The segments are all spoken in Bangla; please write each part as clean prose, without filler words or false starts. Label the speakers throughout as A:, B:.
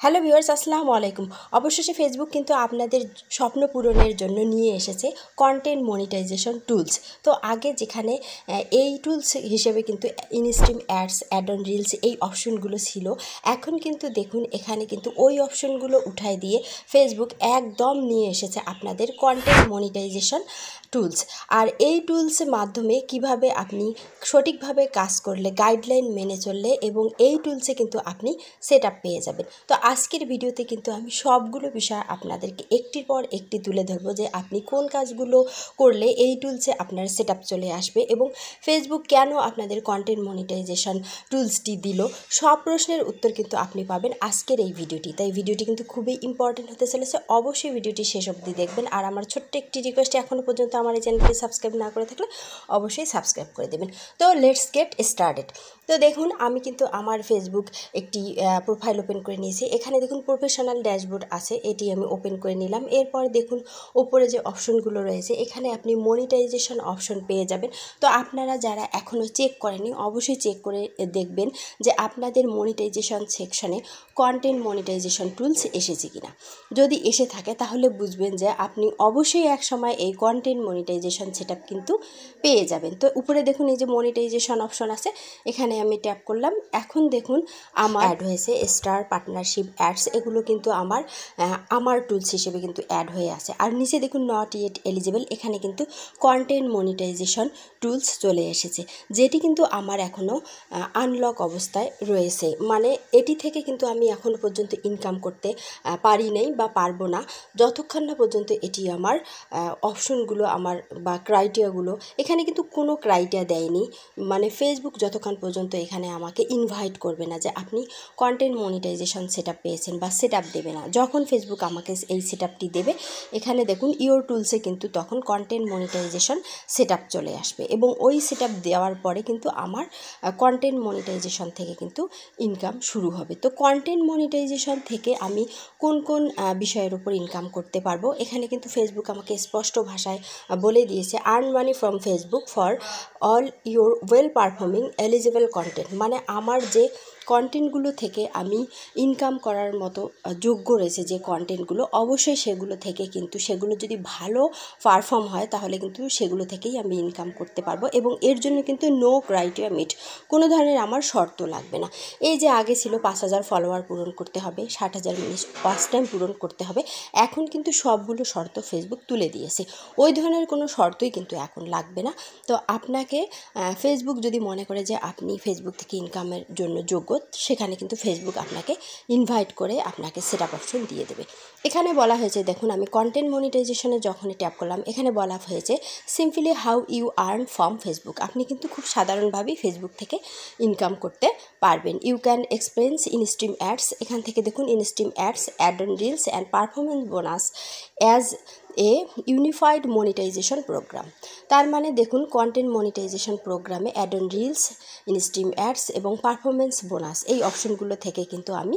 A: হ্যালো ভিউয়ার্স, আসসালামু আলাইকুম। অবশেষে ফেসবুক কিন্তু আপনাদের স্বপ্ন পূরণের জন্য নিয়ে এসেছে কন্টেন্ট মনিটাইজেশন টুলস। তো আগে যেখানে এই টুলস হিসেবে কিন্তু instream ads, ad on reels এই অপশনগুলো ছিল, এখন কিন্তু দেখুন এখানে কিন্তু ওই অপশনগুলো উঠায় দিয়ে ফেসবুক একদম নিয়ে এসেছে আপনাদের কন্টেন্ট মনিটাইজেশন টুলস। আর এই টুলসের মাধ্যমে কিভাবে আপনি সঠিকভাবে কাজ করলে, গাইডলাইন মেনে চললে এবং এই টুলসে কিন্তু আপনি সেট আপ পেয়ে যাবেন। তো আজকের ভিডিওতে কিন্তু আমি সবগুলো বিষয় আপনাদেরকে একটির পর একটি তুলে ধরবো যে আপনি কোন কাজগুলো করলে এই টুলসে আপনার সেট আপ চলে আসবে এবং ফেসবুক কেন আপনাদের কন্টেন্ট মনিটাইজেশন টুলসটি দিল, সব প্রশ্নের উত্তর কিন্তু আপনি পাবেন আজকের এই ভিডিওটি। তাই ভিডিওটি কিন্তু খুবই ইম্পর্টেন্ট হতে চলেছে, অবশ্যই ভিডিওটি শেষ অবধি দেখবেন। আর আমার ছোট্ট একটি রিকোয়েস্ট, এখনও পর্যন্ত আমার এই চ্যানেলটি সাবস্ক্রাইব না করে থাকলে অবশ্যই সাবস্ক্রাইব করে দেবেন। তো লেটস গেট স্টার্টেড। তো দেখুন আমি কিন্তু আমার ফেসবুক একটি প্রোফাইল ওপেন করে নিয়েছি। এখানে দেখুন প্রফেশনাল ড্যাশবোর্ড আছে, এটি আমি ওপেন করে নিলাম। এরপর দেখুন ওপরে যে অপশনগুলো রয়েছে এখানে আপনি মনিটাইজেশন অপশন পেয়ে যাবেন। তো আপনারা যারা এখনও চেক করেনি অবশ্যই চেক করে দেখবেন যে আপনাদের মনিটাইজেশন সেকশনে কন্টেন্ট মনিটাইজেশন টুলস এসেছে কিনা। যদি এসে থাকে তাহলে বুঝবেন যে আপনি অবশ্যই এক সময় এই কন্টেন্ট মনিটাইজেশন সেটআপ কিন্তু পেয়ে যাবেন। তো উপরে দেখুন এই যে মনিটাইজেশন অপশন আছে, এখানে আমি ট্যাপ করলাম। এখন দেখুন আমার অ্যাড হয়েছে স্টার পার্টনারশিপ অ্যাডস, এগুলো কিন্তু আমার টুলস হিসেবে কিন্তু অ্যাড হয়ে আছে। আর নিচে দেখুন নট ইয়েট এলিজিবল, এখানে কিন্তু কন্টেন্ট মনিটাইজেশন টুলস চলে এসেছে, যেটি কিন্তু আমার এখনও আনলক অবস্থায় রয়েছে। মানে এটি থেকে কিন্তু আমি এখনও পর্যন্ত ইনকাম করতে পারি নাই বা পারবো না যতক্ষণ না পর্যন্ত এটি আমার অপশনগুলো আমার বা ক্রাইটেরিয়াগুলো, এখানে কিন্তু কোনো ক্রাইটেরিয়া দেয়নি। মানে ফেসবুক যতক্ষণ পর্যন্ত এখানে আমাকে ইনভাইট করবে না যে আপনি কন্টেন্ট মনিটাইজেশন সেট আপ পেয়েছেন বা সেট আপ দেবে না, যখন ফেসবুক আমাকে এই সেট আপটি দেবে এখানে দেখুন ইওর টুলসে কিন্তু তখন কন্টেন্ট মনিটাইজেশন সেট আপ চলে আসবে এবং ওই সেট আপ দেওয়ার পরে কিন্তু আমার কন্টেন্ট মনিটাইজেশন থেকে কিন্তু ইনকাম শুরু হবে। তো কন্টেন্ট মনিটাইজেশন থেকে আমি কোন কোন বিষয়ের উপর ইনকাম করতে পারবো, এখানে কিন্তু ফেসবুক আমাকে স্পষ্ট ভাষায় বলে দিয়েছে earn money from Facebook for all your well performing eligible content. মানে আমার যে কন্টেন্টগুলো থেকে আমি ইনকাম করার মতো যোগ্য রয়েছে যে কন্টেন্টগুলো, অবশ্যই সেগুলো থেকে কিন্তু সেগুলো যদি ভালো পারফর্ম হয় তাহলে কিন্তু সেগুলো থেকেই আমি ইনকাম করতে পারবো এবং এর জন্য কিন্তু নো ক্রাইটেরিয়া মিট, কোনো ধরনের আমার শর্ত লাগবে না। এই যে আগে ছিল 5000 ফলোয়ার পূরণ করতে হবে, 60,000 মিনিট ওয়াচ টাইম পূরণ করতে হবে, এখন কিন্তু সবগুলো শর্ত ফেসবুক তুলে দিয়েছে। ওই ধরনের কোনো শর্তই কিন্তু এখন লাগবে না। তো আপনাকে ফেসবুক যদি মনে করে যে আপনি ফেসবুক থেকে ইনকামের জন্য যোগ্য, সেখানে কিন্তু ফেসবুক আপনাকে ইনভাইট করে আপনাকে সেট আপ অপশন দিয়ে দেবে। এখানে বলা হয়েছে দেখুন আমি কন্টেন্ট মনিটাইজেশনে যখনই ট্যাপ করলাম এখানে বলা হয়েছে simply how you earn from Facebook. আপনি কিন্তু খুব সাধারণভাবেই ফেসবুক থেকে ইনকাম করতে পারবেন। You can experience instream ads, এখান থেকে দেখুন instream ads, ad on reels and performance bonus as a unified monetization program. তার মানে দেখুন কন্টেন্ট মনিটাইজেশন প্রোগ্রামে ad on reels, instream ads এবং পারফরমেন্স বোনাস এই অপশনগুলো থেকে কিন্তু আমি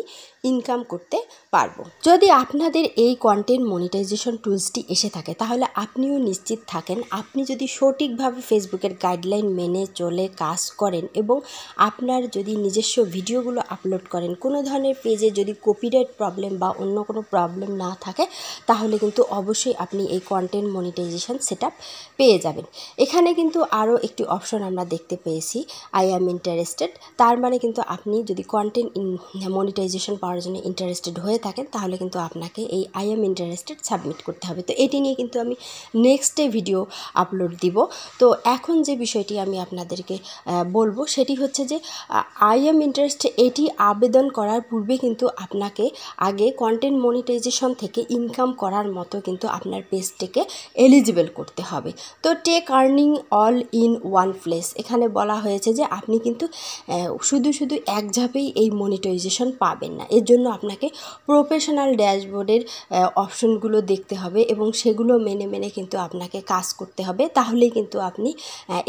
A: ইনকাম করতে পারবো। যদি আপনাদের এই কন্টেন্ট মনিটাইজেশন টুলসটি এসে থাকে তাহলে আপনিও নিশ্চিত থাকেন আপনি যদি সঠিকভাবে ফেসবুকের গাইডলাইন মেনে চলে কাজ করেন এবং আপনার যদি নিজস্ব ভিডিওগুলো আপলোড করেন, কোনো ধরনের পেজে যদি কপিরাইট প্রবলেম বা অন্য কোনো প্রবলেম না থাকে তাহলে কিন্তু অবশ্যই আপনি এই কন্টেন্ট মনিটাইজেশন সেট আপ পেয়ে যাবেন। এখানে কিন্তু আরও একটি অপশন আমরা দেখতে পেয়েছি আই অ্যাম ইন্টারেস্টেড। তার মানে কিন্তু আপনি যদি কন্টেন্ট মনিটাইজেশন পাওয়ার জন্য ইন্টারেস্টেড হয়ে থাকেন তাহলে কিন্তু আপনাকে এই আই অ্যাম ইন্টারেস্টেড সাবমিট করতে হবে। তো এটি নিয়ে কিন্তু আমি নেক্সটে ভিডিও আপলোড দিব। তো এখন যে বিষয়টি আমি আপনাদেরকে বলবো সেটি হচ্ছে যে আই অ্যাম ইন্টারেস্টেড এটি আবেদন করার পূর্বে কিন্তু আপনাকে আগে কন্টেন্ট মনিটাইজেশন থেকে ইনকাম করার মতো কিন্তু আপনার পেজটিকে এলিজিবল করতে হবে। তো take earning all in one place, এখানে বলা হয়েছে যে আপনি কিন্তু শুধু এক ঝাপেই এই মনিটাইজেশন পাবেন না। এর জন্য আপনাকে প্রফেশনাল ড্যাশবোর্ডের অপশনগুলো দেখতে হবে এবং সেগুলো মেনে কিন্তু আপনাকে কাজ করতে হবে, তাহলেই কিন্তু আপনি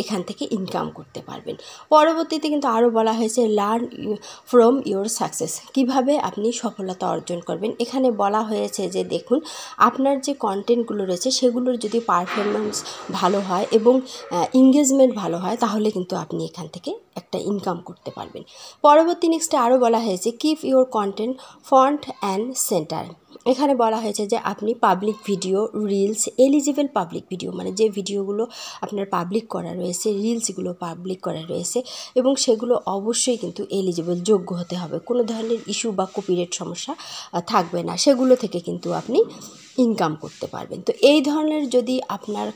A: এখান থেকে ইনকাম করতে পারবেন। পরবর্তীতে কিন্তু আরও বলা হয়েছে লার্ন ফ্রম ইওর সাকসেস, কিভাবে আপনি সফলতা অর্জন করবেন। এখানে বলা হয়েছে যে দেখুন আপনার যে কন্টেন্টগুলো রয়েছে সেগুলোর যদি পারফরমেন্স ভালো হয় এবং এঙ্গেজমেন্ট ভালো হয় তাহলে কিন্তু আপনি এখান থেকে একটা ইনকাম করতে পারবেন। পরবর্তী নেক্সটে আরও বলা হয়েছে keep your content content font and centre. এখানে বলা হয়েছে যে আপনি public video, reels, eligible public video মানে যে ভিডিওগুলো আপনার পাবলিক করা রয়েছে, রিলসগুলো পাবলিক করা রয়েছে এবং সেগুলো অবশ্যই কিন্তু এলিজিবল, যোগ্য হতে হবে। কোনো ধরনের ইস্যু বা কপিরাইট সমস্যা থাকবে না, সেগুলো থেকে কিন্তু আপনি ইনকাম করতে পারবেন। তো এই ধরনের যদি আপনার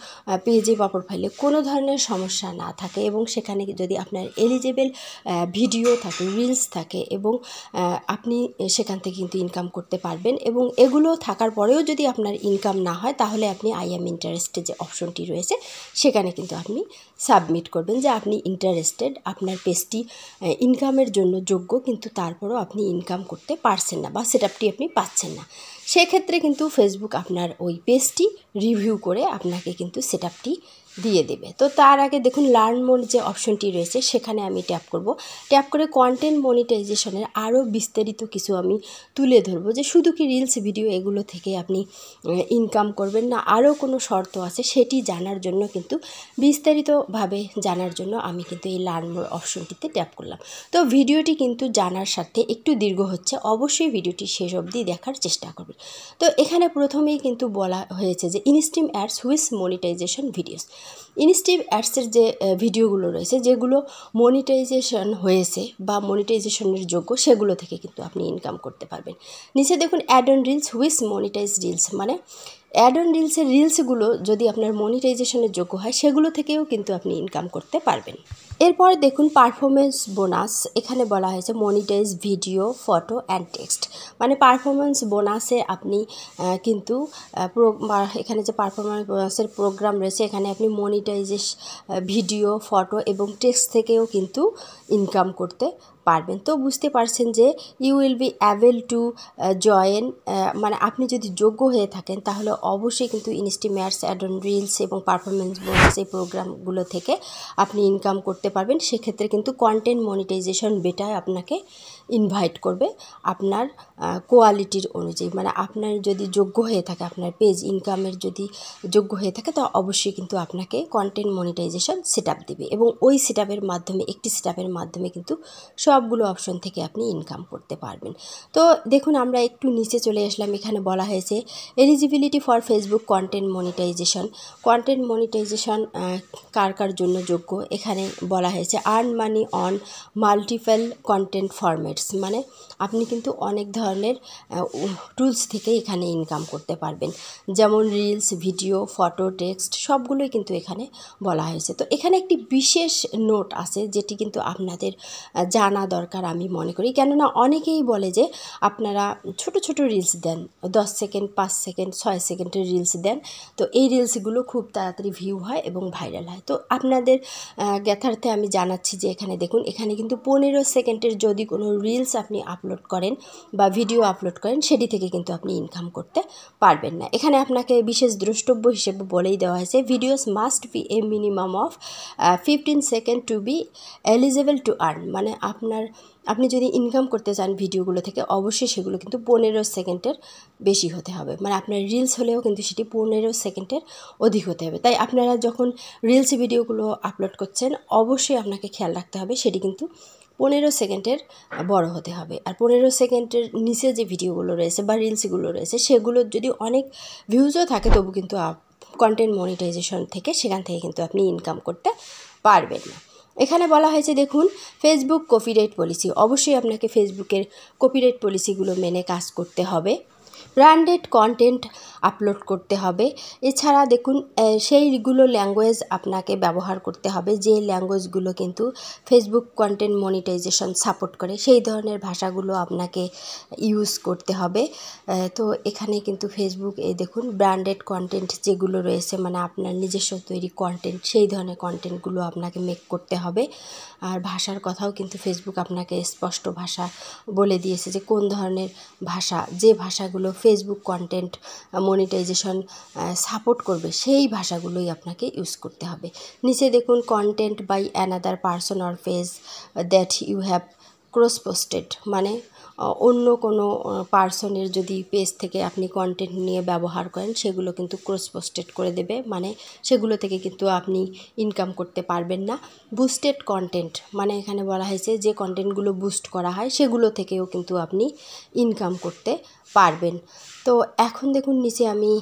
A: পেজে বা প্রোফাইলে কোনো ধরনের সমস্যা না থাকে এবং সেখানে যদি আপনার এলিজিবল ভিডিও থাকে, রিলস থাকে এবং আপনি সেখান থেকে কিন্তু ইনকাম করতে পারবেন। এবং এগুলো থাকার পরেও যদি আপনার ইনকাম না হয় তাহলে আপনি আই এম ইন্টারেস্টেড যে অপশনটি রয়েছে সেখানে কিন্তু আপনি সাবমিট করবেন যে আপনি ইন্টারেস্টেড, আপনার পেজটি ইনকামের জন্য যোগ্য, কিন্তু তারপরেও আপনি ইনকাম করতে পারছেন না বা সেটআপটি আপনি পাচ্ছেন না। সেক্ষেত্রে কিন্তু ফেসবুক আপনার ওই পেজটি রিভিউ করে আপনাকে কিন্তু সেটআপটি দিয়ে দেবে। তো তার আগে দেখুন লার্ন মোর যে অপশনটি রয়েছে সেখানে আমি ট্যাপ করব। ট্যাপ করে কন্টেন্ট মনিটাইজেশনের আরও বিস্তারিত কিছু আমি তুলে ধরবো যে শুধু কি রিলস ভিডিও এগুলো থেকে আপনি ইনকাম করবেন না, আরও কোনো শর্ত আছে সেটি জানার জন্য কিন্তু বিস্তারিতভাবে জানার জন্য আমি কিন্তু এই লার্ন মোর অপশনটিতে ট্যাপ করলাম। তো ভিডিওটি কিন্তু জানার সাথে একটু দীর্ঘ হচ্ছে, অবশ্যই ভিডিওটি শেষ অবধি দেখার চেষ্টা করবেন। তো এখানে প্রথমেই কিন্তু বলা হয়েছে যে instream ads which monetisation videos. Instream অ্যাডসের যে ভিডিওগুলো রয়েছে যেগুলো মনিটাইজেশন হয়েছে বা মনিটাইজেশনের যোগ্য সেগুলো থেকে কিন্তু আপনি ইনকাম করতে পারবেন। নিচে দেখুন ad on reels which monetize reels, মানে অ্যাড অন রিলসের রিলসগুলো যদি আপনার মনিটাইজেশনের যোগ্য হয় সেগুলো থেকেও কিন্তু আপনি ইনকাম করতে পারবেন। এরপর দেখুন পারফরমেন্স বোনাস, এখানে বলা হয়েছে monetize video, photo and text, মানে পারফরমেন্স বোনাসে আপনি কিন্তু এখানে যে পারফরমেন্স বোনাসের প্রোগ্রাম রয়েছে এখানে আপনি মনিটাইজেশ ভিডিও, ফটো এবং টেক্সট থেকেও কিন্তু ইনকাম করতে পারবেন। তো বুঝতে পারছেন যে you will be able to join, মানে আপনি যদি যোগ্য হয়ে থাকেন তাহলে অবশ্যই কিন্তু instream ads, ad on reels এবং পারফরমেন্স বোনাস এই প্রোগ্রামগুলো থেকে আপনি ইনকাম করতে পারবেন। সেক্ষেত্রে কিন্তু কন্টেন্ট মনিটাইজেশন বেটার আপনাকে ইনভাইট করবে আপনার কোয়ালিটির অনুযায়ী, মানে আপনার যদি যোগ্য হয়ে থাকে, আপনার পেজ ইনকামের যদি যোগ্য হয়ে থাকে তো অবশ্যই কিন্তু আপনাকে কন্টেন্ট মনিটাইজেশন সেটআপ দেবে এবং ওই সেটআপের মাধ্যমে, একটি সেটআপের মাধ্যমে কিন্তু সবগুলো অপশন থেকে আপনি ইনকাম করতে পারবেন। তো দেখুন আমরা একটু নিচে চলে আসলাম, এখানে বলা হয়েছে eligibility for Facebook content monetisation. Content monetisation কার কার জন্য যোগ্য, এখানে বলা হয়েছে earn money on multiple content formats, মানে আপনি কিন্তু অনেক ধরনের টুলস থেকে এখানে ইনকাম করতে পারবেন, যেমন রিলস, ভিডিও, ফটো, টেক্সট সবগুলোই কিন্তু এখানে বলা হয়েছে। তো এখানে একটি বিশেষ নোট আছে যেটি কিন্তু আপনাদের জানা দরকার আমি মনে করি, কেননা অনেকেই বলে যে আপনারা ছোট ছোট রিলস দেন, 10 সেকেন্ড, 5 সেকেন্ড, 6 সেকেন্ডের রিলস দেন, তো এই রিলসগুলো খুব তাড়াতাড়ি ভিউ হয় এবং ভাইরাল হয়। তো আপনাদের জ্ঞাতার্থে আমি জানাচ্ছি যে এখানে দেখুন, এখানে কিন্তু 15 সেকেন্ডের যদি কোনো রিলস আপনি আপলোড করেন বা ভিডিও আপলোড করেন সেটি থেকে কিন্তু আপনি ইনকাম করতে পারবেন না। এখানে আপনাকে বিশেষ দ্রষ্টব্য হিসেবে বলেই দেওয়া হয়েছে videos must be a minimum of 15 second to be eligible to earn, মানে আপনি যদি ইনকাম করতে চান ভিডিওগুলো থেকে অবশ্যই সেগুলো কিন্তু 15 সেকেন্ডের বেশি হতে হবে, মানে আপনার রিলস হলেও কিন্তু সেটি 15 সেকেন্ডের অধিক হতে হবে। তাই আপনারা যখন রিলস ভিডিওগুলো আপলোড করছেন অবশ্যই আপনাকে খেয়াল রাখতে হবে সেটি কিন্তু 15 সেকেন্ডের বড় হতে হবে। আর 15 সেকেন্ডের নিচে যে ভিডিওগুলো রয়েছে বা রিলসগুলো রয়েছে সেগুলোর যদি অনেক ভিউজও থাকে তবু কিন্তু কন্টেন্ট মনিটাইজেশন থেকে সেখান থেকে কিন্তু আপনি ইনকাম করতে পারবেন না। এখানে বলা হয়েছে দেখুন ফেসবুক কপিরাইট পলিসি, অবশ্যই আপনাকে ফেসবুকের কপিরাইট পলিসিগুলো মেনে কাজ করতে হবে। ব্র্যান্ডেড কন্টেন্ট আপলোড করতে হবে। এছাড়া দেখুন সেইগুলো ল্যাঙ্গুয়েজ আপনাকে ব্যবহার করতে হবে যে ল্যাঙ্গুয়েজগুলো কিন্তু ফেসবুক কন্টেন্ট মনিটাইজেশন সাপোর্ট করে, সেই ধরনের ভাষাগুলো আপনাকে ইউজ করতে হবে। তো এখানে কিন্তু ফেসবুক এই দেখুন ব্র্যান্ডেড কন্টেন্ট যেগুলো রয়েছে, মানে আপনার নিজস্ব তৈরি কন্টেন্ট, সেই ধরনের কন্টেন্টগুলো আপনাকে মেক করতে হবে। আর ভাষার কথাও কিন্তু ফেসবুক আপনাকে স্পষ্ট ভাষা বলে দিয়েছে যে কোন ধরনের ভাষা, যে ভাষাগুলো ফেসবুক কন্টেন্ট মনিটাইজেশন সাপোর্ট করবে সেই ভাষাগুলোই আপনাকে ইউজ করতে হবে। নিচে দেখুন content by another person or page that you have cross posted, মানে অন্য কোনো পার্সনের যদি পেজ থেকে আপনি কন্টেন্ট নিয়ে ব্যবহার করেন সেগুলো কিন্তু ক্রস পোস্টেড করে দেবে, মানে সেগুলো থেকে কিন্তু আপনি ইনকাম করতে পারবেন না। বুস্টেড কন্টেন্ট মানে এখানে বলা হয়েছে যে কন্টেন্টগুলো বুস্ট করা হয় সেগুলো থেকেও কিন্তু আপনি ইনকাম করতে পারবেন। তো এখন দেখুন নিচে আমি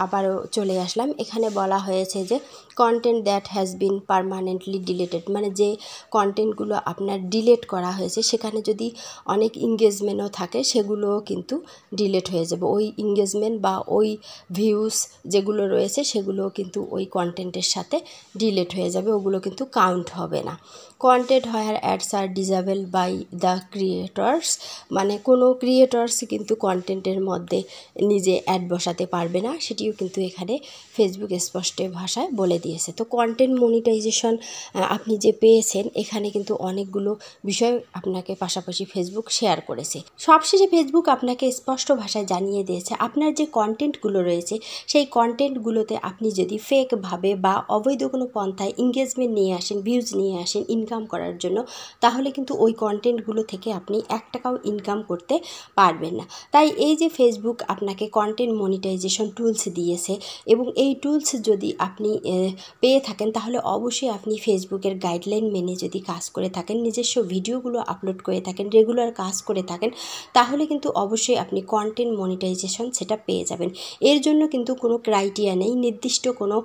A: আবারও চলে আসলাম, এখানে বলা হয়েছে যে content that has been permanently deleted, মানে যে কন্টেন্টগুলো আপনার ডিলেট করা হয়েছে সেখানে যদি অনেক এঙ্গেজমেন্টও থাকে সেগুলোও কিন্তু ডিলেট হয়ে যাবে। ওই এঙ্গেজমেন্ট বা ওই ভিউস যেগুলো রয়েছে সেগুলোও কিন্তু ওই কন্টেন্টের সাথে ডিলেট হয়ে যাবে, ওগুলো কিন্তু কাউন্ট হবে না। Content where ads are disable by the creators, মানে কোনো ক্রিয়েটর্স কিন্তু কন্টেন্টের মধ্যে নিজে অ্যাড বসাতে পারবে না, সেটিও কিন্তু এখানে ফেসবুক স্পষ্ট ভাষায় বলে দিয়েছে। তো কন্টেন্ট মনিটাইজেশন আপনি যে পেয়েছেন এখানে কিন্তু অনেকগুলো বিষয় আপনাকে পাশাপাশি ফেসবুক শেয়ার করেছে। সবশেষে ফেসবুক আপনাকে স্পষ্ট ভাষায় জানিয়ে দিয়েছে আপনার যে কন্টেন্টগুলো রয়েছে সেই কন্টেন্টগুলোতে আপনি যদি ফেকভাবে বা অবৈধ কোনো পন্থায় এঙ্গেজমেন্ট নিয়ে আসেন, ভিউজ নিয়ে আসেন ইনকাম করার জন্য, তাহলে কিন্তু ওই কন্টেন্টগুলো থেকে আপনি 1 টাকাও ইনকাম করতে পারবেন না। তাই এই যে ফেসবুক আপনাকে কন্টেন্ট মনিটাইজেশন টুলস দিয়েছে এবং এই টুলস যদি আপনি পেয়ে থাকেন তাহলে অবশ্যই আপনি ফেসবুকের গাইডলাইন মেনে যদি কাজ করে থাকেন, নিজস্ব ভিডিওগুলো আপলোড করে থাকেন, রেগুলার কাজ করে থাকেন, তাহলে কিন্তু অবশ্যই আপনি কন্টেন্ট মনিটাইজেশন সেটা পেয়ে যাবেন। এর জন্য কিন্তু কোনো ক্রাইটেরিয়া নেই, নির্দিষ্ট কোনো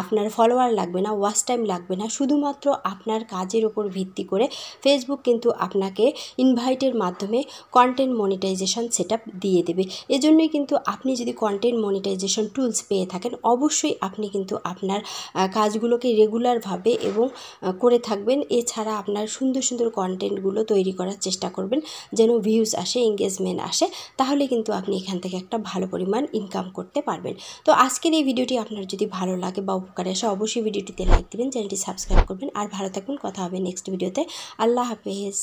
A: আপনার ফলোয়ার লাগবে না, ওয়াচ টাইম লাগবে না, শুধুমাত্র আপনার কাজের উপর ভিত্তি করে ফেসবুক কিন্তু আপনাকে ইনভাইটের মাধ্যমে কন্টেন্ট মনিটাইজেশন সেটআপ দিয়ে দেবে। এজন্যই কিন্তু আপনি যদি কন্টেন্ট মনিটাইজেশন টুলস পেয়ে থাকেন অবশ্যই আপনি কিন্তু আপনার কাজগুলোকে রেগুলারভাবে এবং করে থাকবেন। এছাড়া আপনার সুন্দর সুন্দর কন্টেন্টগুলো তৈরি করার চেষ্টা করবেন যেন ভিউজ আসে, এঙ্গেজমেন্ট আসে, তাহলে কিন্তু আপনি এখান থেকে একটা ভালো পরিমাণ ইনকাম করতে পারবেন। তো আজকের এই ভিডিওটি আপনার যদি ভালো লাগে বা উপকারে আসে অবশ্যই ভিডিওটিতে লাইক দিবেন, চ্যানেলটি সাবস্ক্রাইব করবেন, আর ভালো থাকবেন। কথা হবে নেক্সট ভিডিওতে। আল্লাহ হাফেজ।